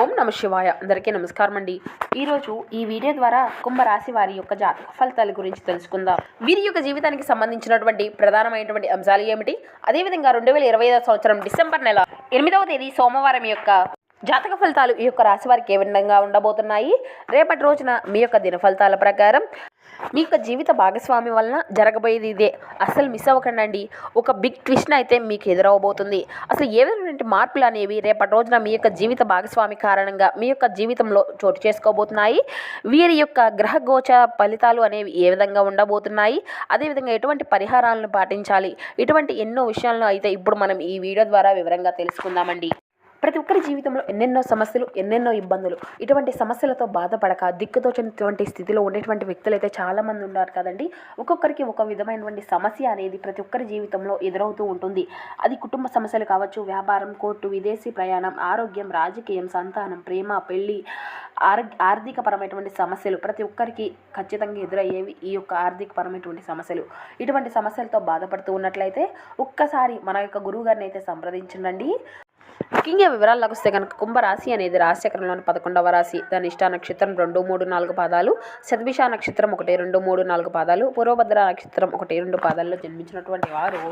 ఓం నమ శివాయ. అందరికీ నమస్కారం అండి. ఈరోజు ఈ వీడియో ద్వారా కుంభరాశి వారి యొక్క జాతక ఫలితాల గురించి తెలుసుకుందాం. వీరి యొక్క జీవితానికి సంబంధించినటువంటి ప్రధానమైనటువంటి అంశాలు ఏమిటి, అదేవిధంగా 2025 సంవత్సరం డిసెంబర్ నెల 8వ తేదీ సోమవారం యొక్క జాతక ఫలితాలు ఈ యొక్క రాశి వారికి ఏ విధంగా ఉండబోతున్నాయి, రేపటి రోజున మీ యొక్క దిన ఫలితాల ప్రకారం మీ యొక్క జీవిత భాగస్వామి వలన జరగబోయేది ఇదే. అసలు మిస్ అవ్వకండి. ఒక బిగ్ ట్విస్ట్ అయితే మీకు ఎదురవబోతుంది. అసలు ఏ విధమైన మార్పులు అనేవి రేపటి రోజున మీ యొక్క జీవిత భాగస్వామి కారణంగా మీ యొక్క జీవితంలో చోటు చేసుకోబోతున్నాయి, వీరి యొక్క గ్రహ గోచర ఫలితాలు అనేవి ఏ విధంగా ఉండబోతున్నాయి, అదేవిధంగా ఎటువంటి పరిహారాలను పాటించాలి, ఇటువంటి ఎన్నో విషయాలను అయితే ఇప్పుడు మనం ఈ వీడియో ద్వారా వివరంగా తెలుసుకుందామండి. ప్రతి ఒక్కరి జీవితంలో ఎన్నెన్నో సమస్యలు, ఎన్నెన్నో ఇబ్బందులు, ఇటువంటి సమస్యలతో బాధపడక దిక్కుతోచినటువంటి స్థితిలో ఉండేటువంటి వ్యక్తులు అయితే చాలామంది ఉన్నారు కదండి. ఒక్కొక్కరికి ఒక విధమైనటువంటి సమస్య అనేది ప్రతి ఒక్కరి జీవితంలో ఎదురవుతూ ఉంటుంది. అది కుటుంబ సమస్యలు కావచ్చు, వ్యాపారం, కోర్టు, విదేశీ ప్రయాణం, ఆరోగ్యం, రాజకీయం, సంతానం, ప్రేమ, పెళ్లి, ఆర్థికపరమైనటువంటి సమస్యలు ప్రతి ఒక్కరికి ఖచ్చితంగా ఎదురయ్యేవి ఈ యొక్క ఆర్థికపరమైనటువంటి సమస్యలు. ఇటువంటి సమస్యలతో బాధపడుతూ ఉన్నట్లయితే ఒక్కసారి మన యొక్క గురువు గారిని అయితే సంప్రదించండి. ముఖ్యంగా వివరాల్లోకి వస్తే కనుక కుంభరాశి అనేది రాశిచక్రంలోని 11వ రాశి. దాని ఇష్టా నక్షత్రం 2, 3, 4 పాదాలు, శతభిష నక్షత్రం 1, 2, 3, 4 పాదాలు, పూర్వభద్ర నక్షత్రం 1, 2 పాదాల్లో జన్మించినటువంటి వారు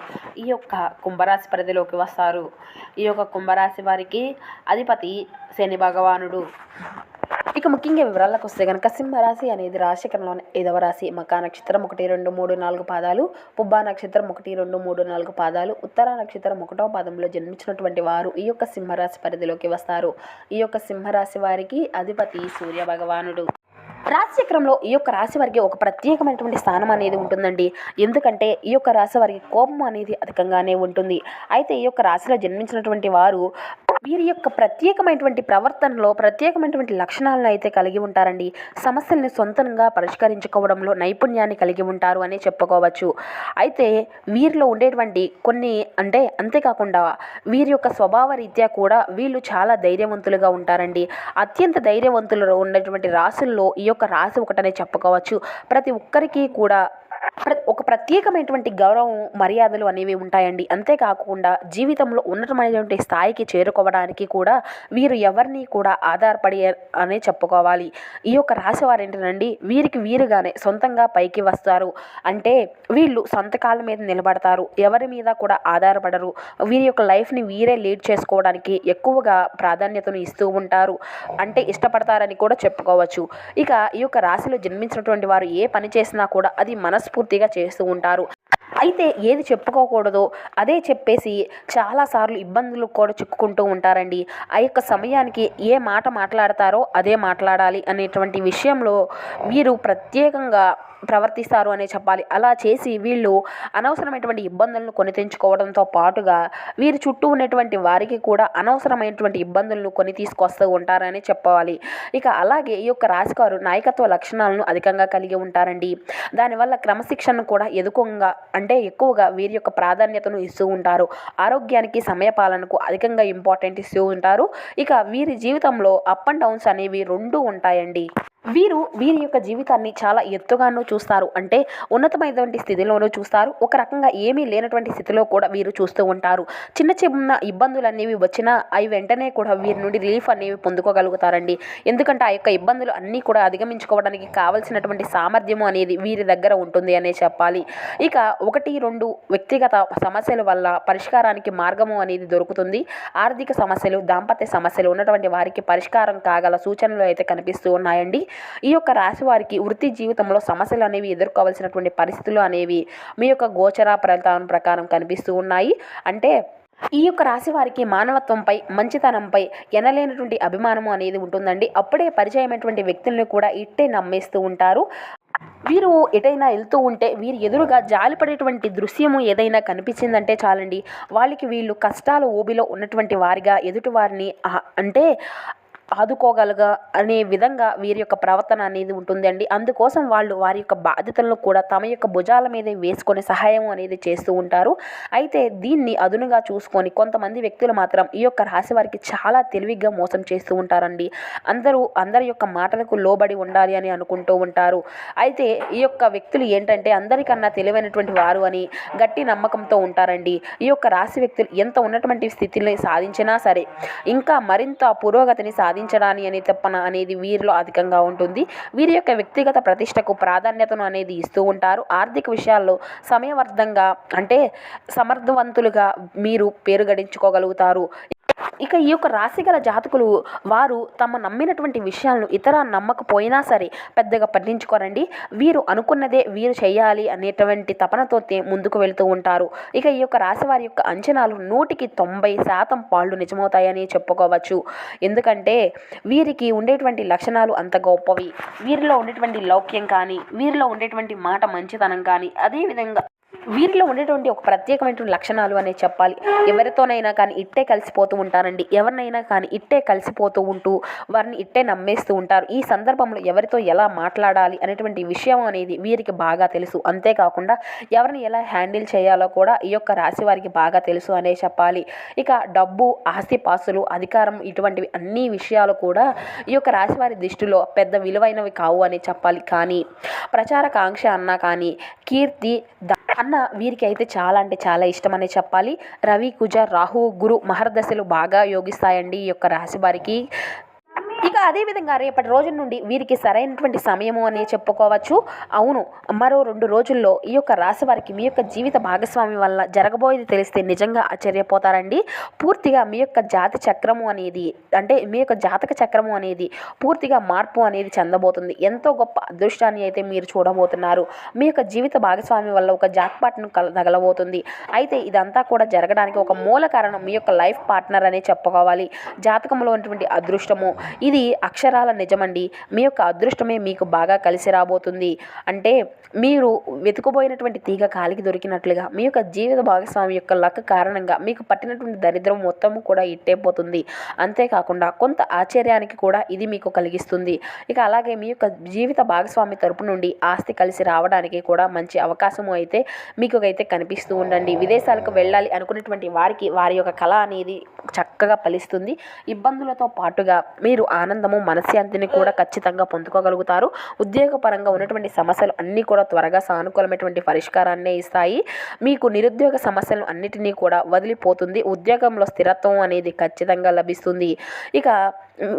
ఈ యొక్క కుంభరాశి పరిధిలోకి వస్తారు. ఈ యొక్క కుంభరాశి వారికి అధిపతి శని భగవానుడు. ఇక ముఖ్యంగా వివరాలకు వస్తే కనుక సింహరాశి అనేది రాశిచక్రంలోని 5వ రాశి. మకా నక్షత్రం 1, 2, 3, 4 పాదాలు, పుబ్బా నక్షత్రం 1, 2, 3, 4 పాదాలు, ఉత్తరా నక్షత్రం 1వ పాదంలో జన్మించినటువంటి వారు ఈ యొక్క సింహరాశి పరిధిలోకి వస్తారు. ఈ యొక్క సింహరాశి వారికి అధిపతి సూర్య భగవానుడు. రాశిచక్రంలో ఈ యొక్క రాశి వారికి ఒక ప్రత్యేకమైనటువంటి స్థానం అనేది ఉంటుందండి. ఎందుకంటే ఈ యొక్క రాశి వారికి కోపం అనేది అధికంగానే ఉంటుంది. అయితే ఈ యొక్క రాశిలో జన్మించినటువంటి వారు వీరి యొక్క ప్రత్యేకమైనటువంటి ప్రవర్తనలో ప్రత్యేకమైనటువంటి లక్షణాలను అయితే కలిగి ఉంటారండి. సమస్యల్ని సొంతంగా పరిష్కరించుకోవడంలో నైపుణ్యాన్ని కలిగి ఉంటారు అని చెప్పుకోవచ్చు. అయితే వీరిలో ఉండేటువంటి కొన్ని అంతేకాకుండా వీరి యొక్క స్వభావ రీత్యా కూడా వీళ్ళు చాలా ధైర్యవంతులుగా ఉంటారండి. అత్యంత ధైర్యవంతులు ఉన్నటువంటి రాశుల్లో ఈ యొక్క రాశి ఒకటనే చెప్పుకోవచ్చు. ప్రతి ఒక్కరికి కూడా ఒక ప్రత్యేకమైనటువంటి గౌరవం, మర్యాదలు అనేవి ఉంటాయండి. అంతేకాకుండా జీవితంలో ఉన్నతమైనటువంటి స్థాయికి చేరుకోవడానికి కూడా వీరు ఎవరిని కూడా ఆధారపడి అనే చెప్పుకోవాలి. ఈ యొక్క రాశి వారు ఏంటండి, వీరికి వీరుగానే సొంతంగా పైకి వస్తారు. అంటే వీళ్ళు సొంత కాళ్ళ మీద నిలబడతారు, ఎవరి మీద కూడా ఆధారపడరు. వీరి యొక్క లైఫ్ని వీరే లీడ్ చేసుకోవడానికి ఎక్కువగా ప్రాధాన్యతను ఇస్తూ ఉంటారు, అంటే ఇష్టపడతారని కూడా చెప్పుకోవచ్చు. ఇక ఈ యొక్క రాశిలో జన్మించినటువంటి వారు ఏ పని చేసినా కూడా అది మనస్ఫూర్తిగా చేస్తూ ఉంటారు. అయితే ఏది చెప్పుకోకూడదో అదే చెప్పేసి చాలాసార్లు ఇబ్బందులు కూడా చిక్కుకుంటూ ఉంటారండి. ఆ యొక్క సమయానికి ఏ మాట మాట్లాడతారో అదే మాట్లాడాలి అనేటువంటి విషయంలో వీరు ప్రత్యేకంగా ప్రవర్తిస్తారు అనే చెప్పాలి. అలా చేసి వీళ్ళు అనవసరమైనటువంటి ఇబ్బందులను కొని తెంచుకోవడంతో పాటుగా వీరి చుట్టూ ఉన్నటువంటి వారికి కూడా అనవసరమైనటువంటి ఇబ్బందులను కొని తీసుకొస్తూ ఉంటారని చెప్పాలి. ఇక అలాగే ఈ యొక్క రాశివారు నాయకత్వ లక్షణాలను అధికంగా కలిగి ఉంటారండి. దానివల్ల క్రమశిక్షణను కూడా ఎక్కువగా వీరి యొక్క ప్రాధాన్యతను ఇస్తూ ఉంటారు. ఆరోగ్యానికి, సమయపాలనకు అధికంగా ఇంపార్టెంట్ ఇస్తూ ఉంటారు. ఇక వీరి జీవితంలో అప్ అండ్ డౌన్స్ అనేవి రెండూ ఉంటాయండి. వీరి యొక్క జీవితాన్ని చాలా ఎత్తుగానూ చూస్తారు, అంటే ఉన్నతమైనటువంటి స్థితిలోనూ చూస్తారు, ఒక రకంగా ఏమీ లేనటువంటి స్థితిలో కూడా వీరు చూస్తూ ఉంటారు. చిన్న చిన్న ఇబ్బందులు అనేవి వచ్చినా అవి వెంటనే కూడా వీరి నుండి రిలీఫ్ అనేవి పొందుకోగలుగుతారండి. ఎందుకంటే ఆ యొక్క ఇబ్బందులు అన్నీ కూడా అధిగమించుకోవడానికి కావలసినటువంటి సామర్థ్యము అనేది వీరి దగ్గర ఉంటుంది అనే చెప్పాలి. ఇక 1, 2 వ్యక్తిగత సమస్యల వల్ల పరిష్కారానికి మార్గము అనేది దొరుకుతుంది. ఆర్థిక సమస్యలు, దాంపత్య సమస్యలు ఉన్నటువంటి వారికి పరిష్కారం కాగల సూచనలు అయితే కనిపిస్తూ ఉన్నాయండి. ఈ యొక్క రాశి వారికి వృత్తి జీవితంలో సమస్యలు అనేవి ఎదుర్కోవాల్సినటువంటి పరిస్థితులు అనేవి మీ యొక్క గోచర ఫలితాల ప్రకారం కనిపిస్తూ ఉన్నాయి. అంటే ఈ యొక్క రాశి వారికి మానవత్వంపై, మంచితనంపై ఎనలేనటువంటి అభిమానము అనేది ఉంటుందండి. అప్పుడే పరిచయమైనటువంటి వ్యక్తులను కూడా ఇట్టే నమ్మేస్తూ ఉంటారు. వీరు ఎటైనా వెళ్తూ ఉంటే వీరి ఎదురుగా జాలిపడేటువంటి దృశ్యము ఏదైనా కనిపించిందంటే చాలండి, వాళ్ళకి వీళ్ళు కష్టాల ఊబిలో ఉన్నటువంటి వారిగా ఎదుటి వారిని ఆదుకోగలగా అనే విధంగా వీరి యొక్క ప్రవర్తన అనేది ఉంటుందండి. అందుకోసం వాళ్ళు వారి యొక్క బాధ్యతలను కూడా తమ యొక్క భుజాల మీదే వేసుకొని సహాయం అనేది చేస్తూ ఉంటారు. అయితే దీన్ని అదునుగా చూసుకొని కొంతమంది వ్యక్తులు మాత్రం ఈ యొక్క రాశి వారికి చాలా తెలివిగా మోసం చేస్తూ ఉంటారండి. అందరి యొక్క మాటలకు లోబడి ఉండాలి అని అనుకుంటూ ఉంటారు. అయితే ఈ యొక్క వ్యక్తులు ఏంటంటే అందరికన్నా తెలివైనటువంటి వారు అని గట్టి నమ్మకంతో ఉంటారండి. ఈ యొక్క రాశి వ్యక్తులు ఎంత ఉన్నటువంటి స్థితిని సాధించినా సరే ఇంకా మరింత పురోగతిని సాధించడాని అనే తపన అనేది వీరిలో అధికంగా ఉంటుంది. వీరి యొక్క వ్యక్తిగత ప్రతిష్టకు ప్రాధాన్యతను అనేది ఇస్తూ ఉంటారు. ఆర్థిక విషయాల్లో సమయవర్ధంగా అంటే సమర్థవంతులుగా మీరు పేరు గడించుకోగలుగుతారు. ఇక ఈ యొక్క రాశి గల జాతకులు వారు తమ నమ్మినటువంటి విషయాలను ఇతర నమ్మకపోయినా సరే పెద్దగా పట్టించుకోరండి. వీరు అనుకున్నదే వీరు చేయాలి అనేటువంటి తపనతో ముందుకు వెళ్తూ ఉంటారు. ఇక ఈ యొక్క రాశి వారి యొక్క అంచనాలు 100% పాళ్ళు నిజమవుతాయని చెప్పుకోవచ్చు. ఎందుకంటే వీరికి ఉండేటువంటి లక్షణాలు అంత గొప్పవి. వీరిలో ఉండేటువంటి లౌక్యం కానీ, వీరిలో ఉండేటువంటి మాట మంచితనం కానీ, అదేవిధంగా వీరిలో ఉండేటువంటి ఒక ప్రత్యేకమైనటువంటి లక్షణాలు అనే చెప్పాలి. ఎవరితోనైనా కానీ ఇట్టే కలిసిపోతూ ఉంటారండి. ఎవరినైనా కానీ ఇట్టే కలిసిపోతూ ఉంటూ వారిని ఇట్టే నమ్మేస్తూ ఉంటారు. ఈ సందర్భంలో ఎవరితో ఎలా మాట్లాడాలి అనేటువంటి విషయం అనేది వీరికి బాగా తెలుసు. అంతేకాకుండా ఎవరిని ఎలా హ్యాండిల్ చేయాలో కూడా ఈ యొక్క రాశి వారికి బాగా తెలుసు అనే చెప్పాలి. ఇక డబ్బు, ఆస్తిపాస్తులు, అధికారం ఇటువంటివి అన్ని విషయాలు కూడా ఈ యొక్క రాశి వారి దృష్టిలో పెద్ద విలువైనవి కావు అని చెప్పాలి. కానీ ప్రచార కాంక్ష అన్నా కానీ, కీర్తి అన్న వీరికి అయితే చాలా అంటే చాలా ఇష్టమనే చెప్పాలి. రవి, కుజ, రాహు, గురు మహర్దశలు బాగా యోగిస్తాయండి ఈ యొక్క రాశి వారికి. ఇక అదేవిధంగా రేపటి రోజుల నుండి వీరికి సరైనటువంటి సమయము అని చెప్పుకోవచ్చు. అవును, మరో 2 రోజుల్లో ఈ యొక్క రాశి వారికి మీ యొక్క జీవిత భాగస్వామి వల్ల జరగబోయేది తెలిస్తే నిజంగా ఆశ్చర్యపోతారండి. పూర్తిగా మీ యొక్క జాతి చక్రము అనేది అంటే మీ యొక్క జాతక చక్రము అనేది పూర్తిగా మార్పు అనేది చెందబోతుంది. ఎంతో గొప్ప అదృష్టాన్ని అయితే మీరు చూడబోతున్నారు. మీ యొక్క జీవిత భాగస్వామి వల్ల ఒక జాక్పాట్ను తగలబోతుంది. అయితే ఇదంతా కూడా జరగడానికి ఒక మూల కారణం మీ యొక్క లైఫ్ పార్ట్నర్ అనే చెప్పుకోవాలి. జాతకంలో ఉన్నటువంటి అదృష్టము ఇది అక్షరాల నిజమండి. మీ యొక్క అదృష్టమే మీకు బాగా కలిసి రాబోతుంది. అంటే మీరు వెతుకుపోయినటువంటి తీగ కాలికి దొరికినట్లుగా మీ యొక్క జీవిత భాగస్వామి యొక్క లక్ కారణంగా మీకు పట్టినటువంటి దరిద్రం మొత్తము కూడా ఇట్టేపోతుంది. అంతేకాకుండా కొంత ఆశ్చర్యానికి కూడా ఇది మీకు కలిగిస్తుంది. ఇక అలాగే మీ యొక్క జీవిత భాగస్వామి తరపు నుండి ఆస్తి కలిసి రావడానికి కూడా మంచి అవకాశము అయితే మీకు అయితే కనిపిస్తూ ఉండండి. విదేశాలకు వెళ్ళాలి అనుకునేటువంటి వారికి వారి యొక్క కళ అనేది చక్కగా ఫలిస్తుంది. ఇబ్బందులతో పాటుగా మీరు ఆనందము, మనశ్శాంతిని కూడా ఖచ్చితంగా పొందుకోగలుగుతారు. ఉద్యోగపరంగా ఉన్నటువంటి సమస్యలు అన్నీ కూడా త్వరగా సానుకూలమైనటువంటి పరిష్కారాన్నే ఇస్తాయి. మీకు నిరుద్యోగ సమస్యలు అన్నిటినీ కూడా వదిలిపోతుంది. ఉద్యోగంలో స్థిరత్వం అనేది ఖచ్చితంగా లభిస్తుంది. ఇక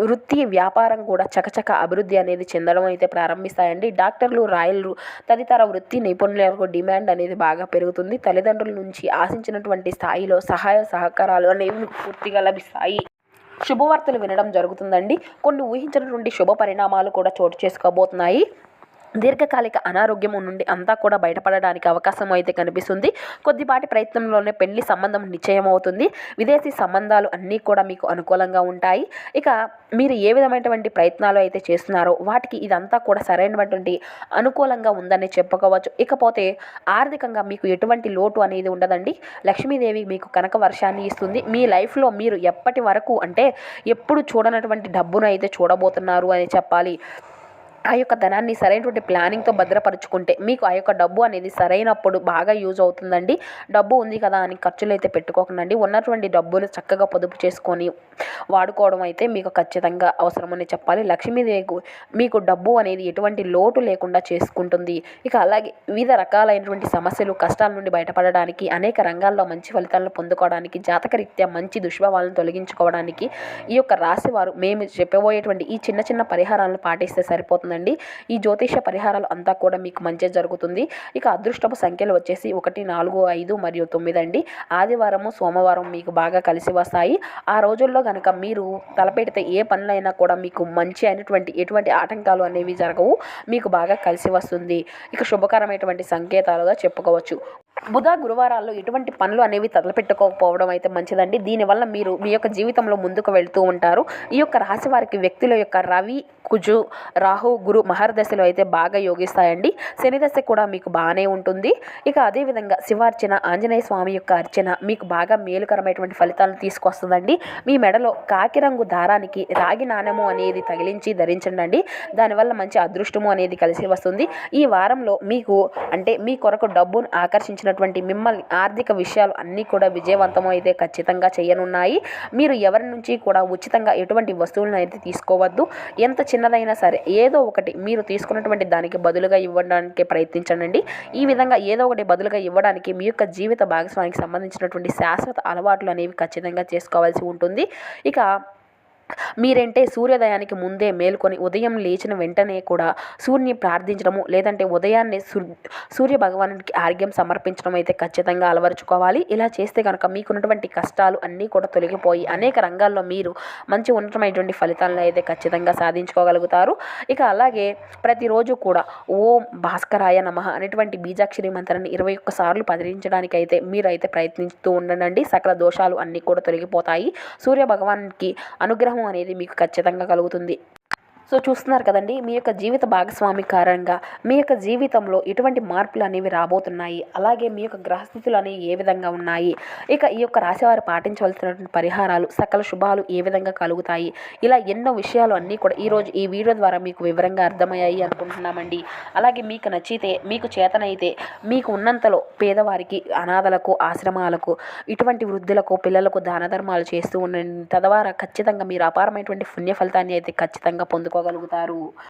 వృత్తి, వ్యాపారం కూడా చకచక అభివృద్ధి అనేది చెందడం అయితే ప్రారంభిస్తాయండి. డాక్టర్లు, రాయలు తదితర వృత్తి నైపుణ్యాలకు డిమాండ్ అనేది బాగా పెరుగుతుంది. తల్లిదండ్రుల నుంచి ఆశించినటువంటి స్థాయిలో సహాయ సహకారాలు అనేవి పూర్తిగా లభిస్తాయి. శుభవార్తలు వినడం జరుగుతుందండి. కొన్ని ఊహించినటువంటి శుభ పరిణామాలు కూడా చోటు చేసుకోబోతున్నాయి. దీర్ఘకాలిక అనారోగ్యం నుండి అంతా కూడా బయటపడడానికి అవకాశం అయితే కనిపిస్తుంది. కొద్దిపాటి ప్రయత్నంలోనే పెళ్లి సంబంధం నిశ్చయం అవుతుంది. విదేశీ సంబంధాలు అన్నీ కూడా మీకు అనుకూలంగా ఉంటాయి. ఇక మీరు ఏ విధమైనటువంటి ప్రయత్నాలు అయితే చేస్తున్నారో వాటికి ఇదంతా కూడా సరైనటువంటి అనుకూలంగా ఉందని చెప్పుకోవచ్చు. ఇకపోతే ఆర్థికంగా మీకు ఎటువంటి లోటు అనేది ఉండదండి. లక్ష్మీదేవి మీకు కనక వర్షాన్ని ఇస్తుంది. మీ లైఫ్లో మీరు ఎప్పటి వరకు అంటే ఎప్పుడు చూడనటువంటి డబ్బును అయితే చూడబోతున్నారు అని చెప్పాలి. ఆ యొక్క ధనాన్ని సరైనటువంటి ప్లానింగ్తో భద్రపరుచుకుంటే మీకు ఆ యొక్క డబ్బు అనేది సరైనప్పుడు బాగా యూజ్ అవుతుందండి. డబ్బు ఉంది కదా అని ఖర్చులు అయితే పెట్టుకోకండి. ఉన్నటువంటి డబ్బును చక్కగా పొదుపు చేసుకొని వాడుకోవడం అయితే మీకు ఖచ్చితంగా అవసరమని చెప్పాలి. లక్ష్మీదేవి మీకు డబ్బు అనేది ఎటువంటి లోటు లేకుండా చేసుకుంటుంది. ఇక అలాగే వివిధ రకాలైనటువంటి సమస్యలు, కష్టాల నుండి బయటపడడానికి, అనేక రంగాల్లో మంచి ఫలితాలను పొందుకోవడానికి, జాతకరీత్యా మంచి దుష్ప్రభావాలను తొలగించుకోవడానికి ఈ యొక్క రాశి వారు మేము చెప్పబోయేటువంటి ఈ చిన్న చిన్న పరిహారాలను పాటిస్తే సరిపోతుంది. ఈ జ్యోతిష పరిహారాలు అంతా కూడా మీకు మంచి జరుగుతుంది. ఇక అదృష్టపు సంఖ్యలు వచ్చేసి 1, 4, 5 మరియు 9 అండి. ఆదివారము, సోమవారం మీకు బాగా కలిసి వస్తాయి. ఆ రోజుల్లో కనుక మీరు తలపెడితే ఏ పనులైనా కూడా మీకు మంచి అయినటువంటి ఎటువంటి ఆటంకాలు అనేవి జరగవు. మీకు బాగా కలిసి వస్తుంది. ఇక శుభకరమైనటువంటి సంకేతాలుగా చెప్పుకోవచ్చు. బుధ, గురువారాల్లో ఎటువంటి పనులు అనేవి తలపెట్టుకోకపోవడం అయితే మంచిదండి. దీనివల్ల మీరు మీ యొక్క జీవితంలో ముందుకు వెళ్తూ ఉంటారు. ఈ యొక్క రాశి వారికి వ్యక్తుల యొక్క రవి, కుజు, రాహు, గురు మహర్దశలు అయితే బాగా యోగిస్తాయండి. శని దశ కూడా మీకు బాగానే ఉంటుంది. ఇక అదేవిధంగా శివార్చన, ఆంజనేయ స్వామి యొక్క అర్చన మీకు బాగా మేలుకరమైనటువంటి ఫలితాలను తీసుకొస్తుందండి. మీ మెడలో కాకి రంగు దారానికి రాగి నాణెము అనేది తగిలించి ధరించండి. దానివల్ల మంచి అదృష్టము అనేది కలిసి వస్తుంది. ఈ వారంలో మీకు అంటే మీ కొరకు డబ్బును ఆకర్షించినటువంటి మిమ్మల్ని ఆర్థిక విషయాలు అన్నీ కూడా విజయవంతం అయితే ఖచ్చితంగా చేయనున్నాయి. మీరు ఎవరి నుంచి కూడా ఉచితంగా ఎటువంటి వస్తువులను అయితే తీసుకోవద్దు. ఎంత చిన్నదైనా సరే ఏదో ఒకటి మీరు తీసుకున్నటువంటి దానికి బదులుగా ఇవ్వడానికి ప్రయత్నించండి. ఈ విధంగా ఏదో ఒకటి బదులుగా ఇవ్వడానికి మీ యొక్క జీవిత భాగస్వామికి సంబంధించినటువంటి శాశ్వత అలవాట్లు అనేవి ఖచ్చితంగా చేసుకోవాల్సి ఉంటుంది. ఇక మీరంటే సూర్యోదయానికి ముందే మేల్కొని ఉదయం లేచిన వెంటనే కూడా సూర్యుని ప్రార్థించడము, లేదంటే ఉదయాన్నే సూర్య భగవానుడికి ఆర్ఘ్యం సమర్పించడం అయితే ఖచ్చితంగా అలవరుచుకోవాలి. ఇలా చేస్తే కనుక మీకున్నటువంటి కష్టాలు అన్నీ కూడా తొలగిపోయి అనేక రంగాల్లో మీరు మంచి ఉన్నతమైనటువంటి ఫలితాలను అయితే ఖచ్చితంగా సాధించుకోగలుగుతారు. ఇక అలాగే ప్రతిరోజు కూడా ఓం భాస్కరాయ నమః అనేటువంటి బీజాక్షరి మంత్రాన్ని 21 సార్లు పఠించడానికి అయితే మీరైతే ప్రయత్నిస్తూ ఉండండి. సకల దోషాలు అన్నీ కూడా తొలగిపోతాయి. సూర్య భగవానుడికి అనుగ్రహం అనేది మీకు ఖచ్చితంగా కలుగుతుంది. సో చూస్తున్నారు కదండి, మీ యొక్క జీవిత భాగస్వామి కారణంగా మీ యొక్క జీవితంలో ఎటువంటి మార్పులు అనేవి రాబోతున్నాయి, అలాగే మీ యొక్క గ్రహస్థితులు అనేవి ఏ విధంగా ఉన్నాయి, ఇక ఈ యొక్క రాశివారు పాటించవలసినటువంటి పరిహారాలు, సకల శుభాలు ఏ విధంగా కలుగుతాయి, ఇలా ఎన్నో విషయాలు అన్నీ కూడా ఈరోజు ఈ వీడియో ద్వారా మీకు వివరంగా అర్థమయ్యాయి అనుకుంటున్నామండి. అలాగే మీకు నచ్చితే, మీకు చేతనైతే, మీకు ఉన్నంతలో పేదవారికి, అనాథలకు, ఆశ్రమాలకు, ఇటువంటి వృద్ధులకు, పిల్లలకు దాన ధర్మాలు చేస్తూ ఉండండి. తద్వారా ఖచ్చితంగా మీరు అపారమైనటువంటి పుణ్య ఫలితాన్ని అయితే ఖచ్చితంగా పొందుకోగలుగుతారు.